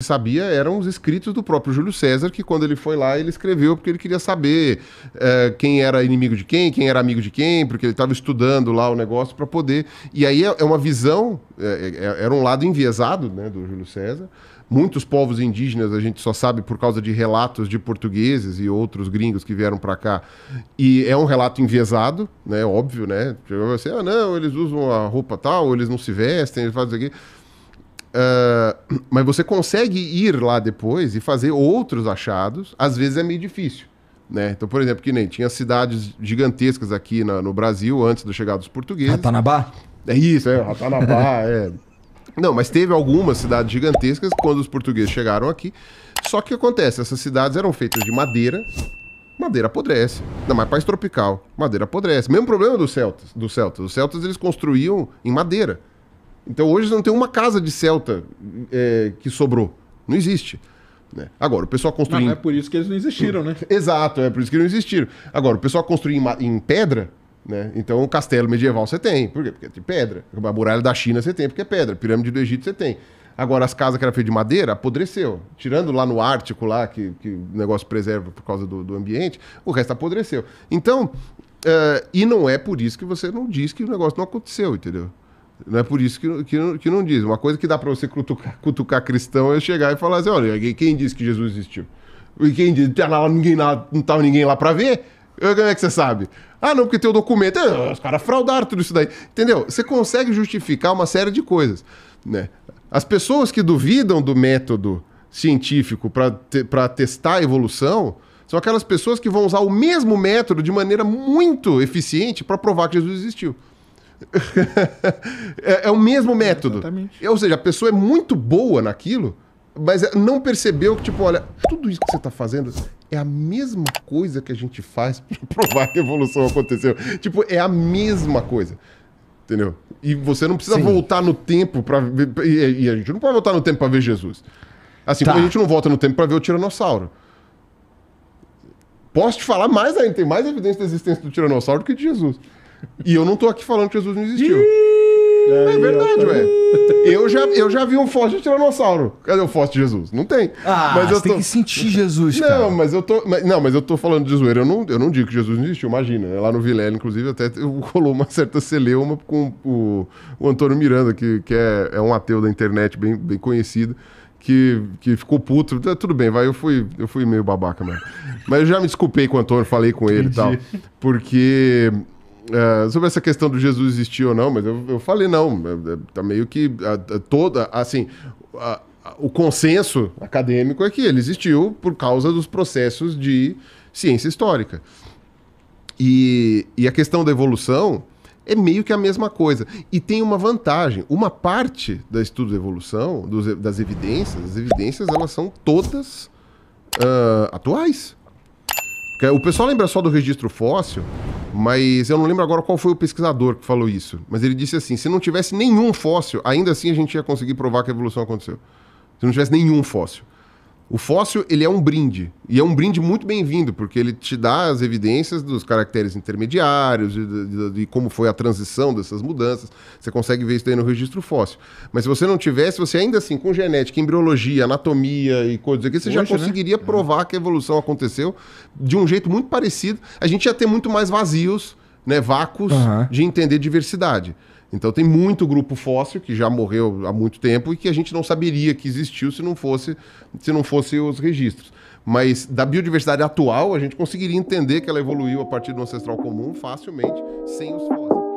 sabia eram os escritos do próprio Júlio César, que quando ele foi lá, ele escreveu porque ele queria saber quem era inimigo de quem era amigo de quem, porque ele estava estudando lá o negócio para poder... E aí é uma visão, era um lado enviesado, né, do Júlio César. Muitos povos indígenas a gente só sabe por causa de relatos de portugueses e outros gringos que vieram para cá. E é um relato enviesado, né, óbvio, né? Você, não, eles usam a roupa tal, eles não se vestem, eles fazem isso aqui. Mas você consegue ir lá depois e fazer outros achados, às vezes é meio difícil, né? Então, por exemplo, que nem tinha cidades gigantescas aqui no Brasil antes da chegada dos portugueses. Ratanabá? É isso, Ratanabá, Não, mas teve algumas cidades gigantescas quando os portugueses chegaram aqui. Só que o que acontece? Essas cidades eram feitas de madeira apodrece. Não, mas país tropical, madeira apodrece. Mesmo problema dos celtas. Os celtas eles construíam em madeira. Então hoje não tem uma casa de celta que sobrou. Não existe. Né? Agora, o pessoal construiu... Não, é por isso que eles não existiram, né? Exato, é por isso que não existiram. Agora, o pessoal construiu em pedra, né? Então o castelo medieval você tem. Por quê? Porque é de pedra. A muralha da China você tem, porque é pedra. A pirâmide do Egito você tem. Agora, as casas que eram feitas de madeira, apodreceu. Tirando lá no Ártico, lá, que o negócio preserva por causa do ambiente, o resto apodreceu. Então, e não é por isso que você não diz que o negócio não aconteceu, entendeu? Não é por isso que não diz. Uma coisa que dá para você cutucar cristão é chegar e falar assim, olha, quem disse que Jesus existiu? E quem disse? Não estava ninguém lá para ver? Como é que você sabe? Ah, não, porque tem o documento. Os caras fraudaram tudo isso daí. Entendeu? Você consegue justificar uma série de coisas, né? As pessoas que duvidam do método científico para testar a evolução são aquelas pessoas que vão usar o mesmo método de maneira muito eficiente para provar que Jesus existiu. É o mesmo método. Exatamente. Ou seja, a pessoa é muito boa naquilo, mas não percebeu que, tipo, olha, tudo isso que você está fazendo é a mesma coisa que a gente faz para provar que a evolução aconteceu. Tipo, é a mesma coisa. Entendeu? E você não precisa voltar no tempo para ver. E a gente não pode voltar no tempo para ver Jesus. Assim como a gente não volta no tempo para ver o Tiranossauro. Posso te falar mais ainda, tem mais evidência da existência do Tiranossauro do que de Jesus. E eu não tô aqui falando que Jesus não existiu. É verdade, ué. Eu já vi um fóssil de Tiranossauro. Cadê o fóssil de Jesus? Não tem. Mas você tem que sentir Jesus, cara. Não, mas eu tô falando de zoeira. Eu não digo que Jesus não existiu, imagina. Lá no Vilela, inclusive, até rolou uma certa celeuma com o Antônio Miranda, que é um ateu da internet bem conhecido, que ficou puto. Tudo bem, eu fui meio babaca mesmo. Mas eu já me desculpei com o Antônio, falei com ele e tal. Porque... sobre essa questão do Jesus existir ou não, mas eu falei não, tá meio que o consenso acadêmico é que ele existiu por causa dos processos de ciência histórica. E a questão da evolução é meio que a mesma coisa. E tem uma vantagem. Uma parte do estudo da evolução, das evidências, as evidências elas são todas atuais. O pessoal lembra só do registro fóssil, mas eu não lembro agora qual foi o pesquisador que falou isso. Mas ele disse assim, se não tivesse nenhum fóssil, ainda assim a gente ia conseguir provar que a evolução aconteceu. Se não tivesse nenhum fóssil. O fóssil, ele é um brinde. E é um brinde muito bem-vindo, porque ele te dá as evidências dos caracteres intermediários, de como foi a transição dessas mudanças. Você consegue ver isso daí no registro fóssil. Mas se você não tivesse, você ainda assim, com genética, embriologia, anatomia e coisas aqui, você já conseguiria provar que a evolução aconteceu de um jeito muito parecido. A gente ia ter muito mais vazios, né, vácuos de entender diversidade. Então tem muito grupo fóssil que já morreu há muito tempo e que a gente não saberia que existiu se não fosse os registros. Mas da biodiversidade atual, a gente conseguiria entender que ela evoluiu a partir do ancestral comum facilmente, sem os fósseis.